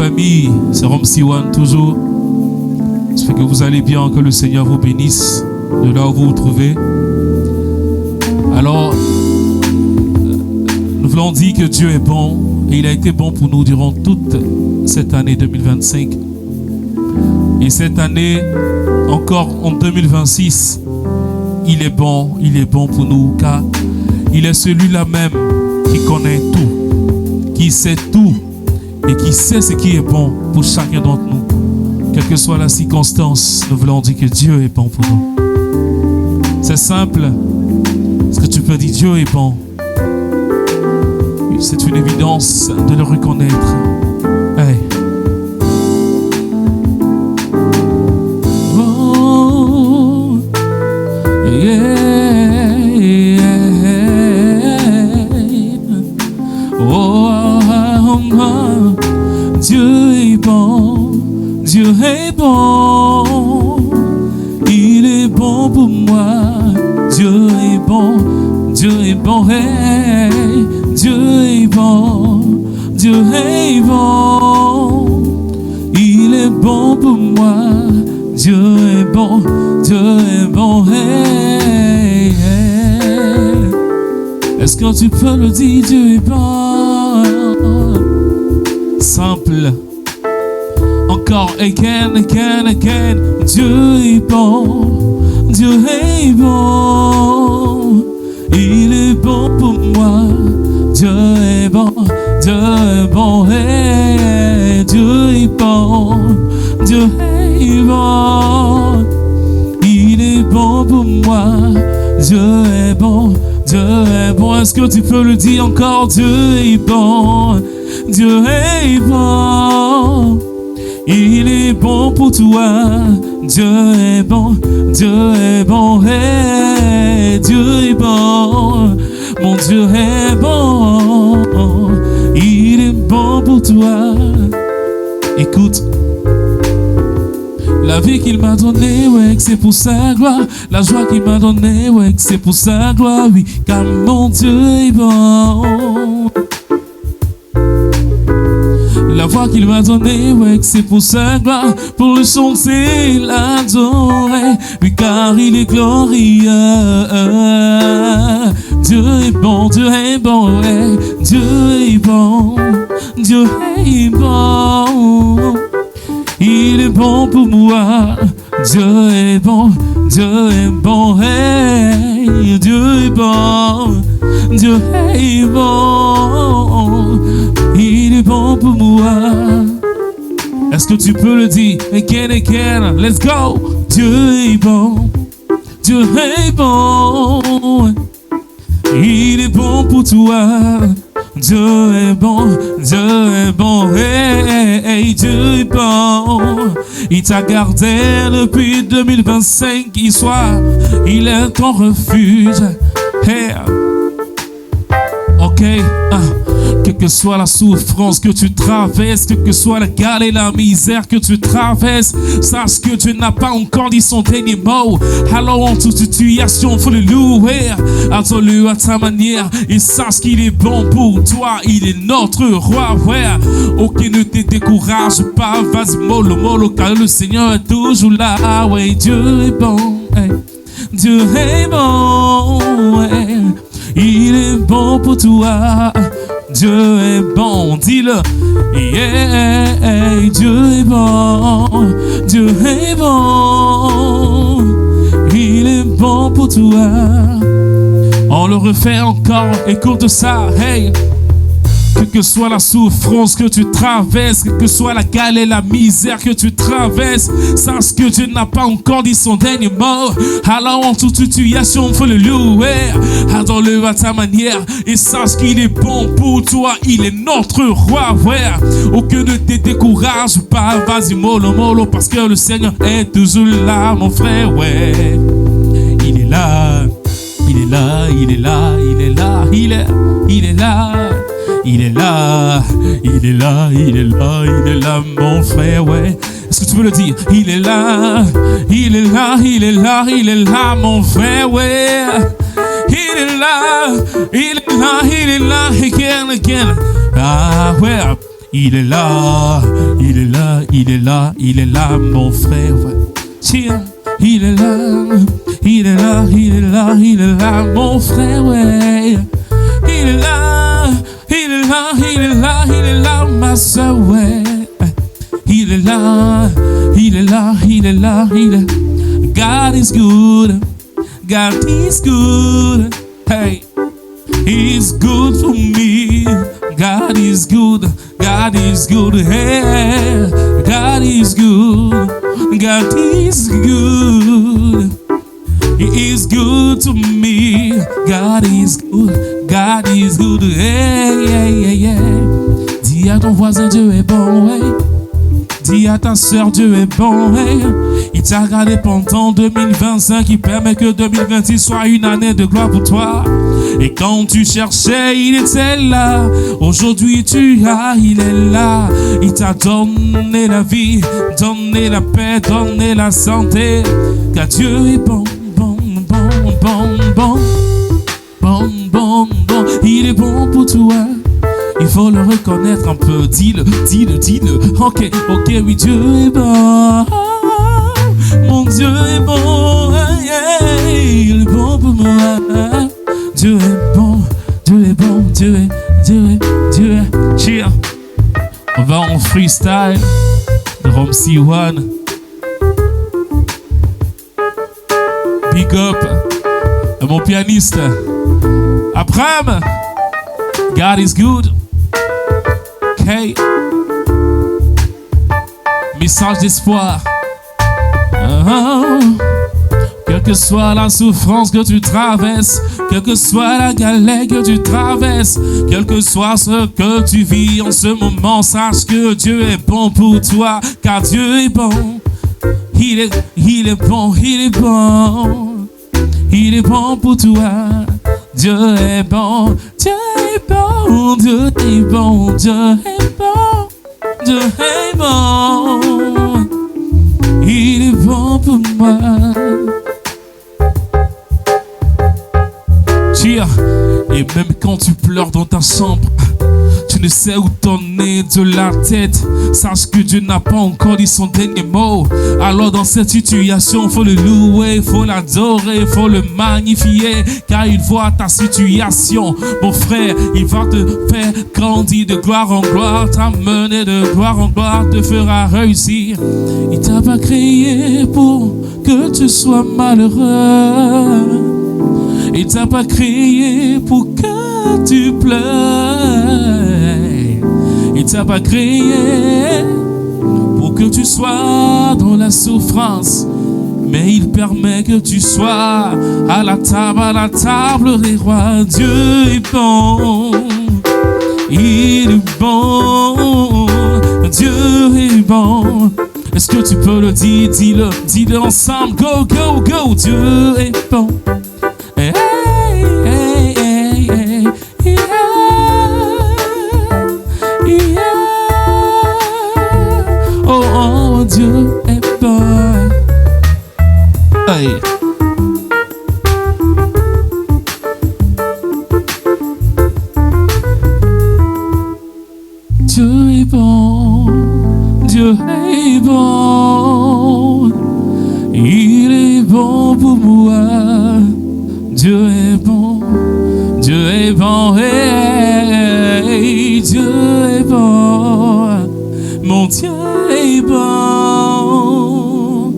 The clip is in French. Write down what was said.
famille, c'est Rom Siwan toujours. J'espère que vous allez bien, que le Seigneur vous bénisse de là où vous vous trouvez. Alors, nous voulons dire que Dieu est bon et il a été bon pour nous durant toute cette année 2025. Et cette année, encore en 2026, il est bon pour nous car il est celui-là même qui connaît tout, qui sait tout et qui sait ce qui est bon pour chacun d'entre nous. Quelle que soit la circonstance, nous voulons dire que Dieu est bon pour nous. C'est simple. Est-ce que tu peux dire Dieu est bon? C'est une évidence de le reconnaître. Hey. Oh, yeah, yeah. Oh, Dieu est bon, Dieu est bon, il est bon pour moi. Dieu est bon, Dieu est bon, hey. Dieu est bon, Dieu est bon, il est bon pour moi. Dieu est bon, hey, hey. Est-ce que tu peux le dire, Dieu est bon? Simple. Encore, again. Dieu est bon, Dieu est bon, il est bon pour moi. Dieu est bon, hey, Dieu est bon, il est bon pour moi. Dieu est bon, est-ce que tu peux le dire encore? Dieu est bon, il est bon pour toi. Dieu est bon, hey, Dieu est bon. Mon Dieu est bon, il est bon pour toi. Écoute, la vie qu'il m'a donnée, ouais, que c'est pour sa gloire. La joie qu'il m'a donnée, ouais, que c'est pour sa gloire. Oui, car mon Dieu est bon. La voix qu'il m'a donnée, ouais, que c'est pour sa gloire. Pour le chanter, l'adorer. Oui, car il est glorieux. Dieu est bon, ouais. Dieu est bon, il est bon pour moi. Dieu est bon, hey. Dieu est bon, il est bon pour moi. Est-ce que tu peux le dire? Again, let's go. Dieu est bon, il est bon pour toi. Dieu est bon, hey, Dieu est bon. Il t'a gardé depuis 2025, il est ton refuge. Hey. Ok, quelle que soit la souffrance que tu traverses, quelle que soit la galère et la misère que tu traverses, sache que Dieu n'a pas encore dit son dernier mot. Alors en toute situation, faut le louer, adore-le à ta manière et sache qu'il est bon pour toi, il est notre roi, ouais. Ok, ne te décourage pas, vas-y mollo, car le Seigneur est toujours là, ouais. Dieu est bon, hey. Dieu est bon, ouais. Il est bon pour toi. Dieu est bon, dis-le. Yeah, Dieu est bon. Il est bon pour toi. On le refait encore. Écoute ça, hey. Quelle que soit la souffrance que tu traverses, quelle que soit la galère, la misère que tu traverses, sache que Dieu n'a pas encore dit son dernier mot. Alors en toute situation, faut le louer, adore-le à ta manière et sache qu'il est bon pour toi, il est notre roi, ouais. Aucun ne te décourage pas, vas-y mollo, parce que le Seigneur est toujours là, mon frère, ouais. Il est là, mon frère, ouais. Est-ce que tu veux le dire? Il est là, mon frère, ouais. Il est là, again. Ah, ouais. Il est là, Il est là, il est là, il est là, mon frère. Tiens, il est là, il est là, il est là, il est là, mon frère, ouais. Il est là, il est là, il est là, il est là, ma soeur, ouais. Il est là, il est là, il est là, il est. God is good, God is good, hey. He's good for me. God is good, God is good, hey. God is good, God is good. He is good to me. God is good, God is good, hey, hey, hey, hey. Dis à ton voisin, Dieu est bon, hey. Dis à ta soeur, Dieu est bon, hey. Il t'a regardé pendant 2025, il permet que 2026 soit une année de gloire pour toi. Et quand tu cherchais, il était là. Aujourd'hui tu as, il est là. Il t'a donné la vie, donné la paix, donné la santé. Car Dieu est bon, bon, bon, bon, bon, bon, bon, bon. Il est bon pour toi. Il faut le reconnaître un peu. Dis-le, dis-le, dis-le. Ok, ok, oui, Dieu est bon. Mon Dieu est bon. Yeah, il est bon pour moi. Dieu est bon, Dieu est bon, Dieu est. Cheer. On va en freestyle de Romsey One. Big up à mon pianiste. Abraham. God is good. Okay. Message d'espoir. Quelle que soit la souffrance que tu traverses, quelle que soit la galère que tu traverses, quel que soit ce que tu vis en ce moment, sache que Dieu est bon pour toi, car Dieu est bon. Il est bon, il est bon. Il est bon pour toi. Dieu est bon, Dieu est bon, Dieu est bon, Dieu est bon, Dieu est bon. Il est bon pour moi. Cheer. Et même quand tu pleures dans ta chambre, tu ne sais où t'en es de la tête. Sache que Dieu n'a pas encore dit son dernier mot. Alors dans cette situation, faut le louer, faut l'adorer, faut le magnifier, car il voit ta situation. Mon frère, il va te faire grandir de gloire en gloire, t'amener de gloire en gloire, te fera réussir. Il t'a pas créé pour que tu sois malheureux. Il t'a pas créé pour que tu pleures. Il t'a pas créé pour que tu sois dans la souffrance. Mais il permet que tu sois à la table des rois. Dieu est bon. Il est bon. Dieu est bon. Est-ce que tu peux le dire? Dis-le, dis-le ensemble. Go, go, go. Dieu est bon. Hey, hey, hey, hey, yeah, yeah. Oh, oh, Dieu est bon. Hey. Dieu est bon, Dieu est bon. Il est bon pour moi. Dieu est bon, Dieu est bon, hey, Dieu est bon, mon Dieu est bon.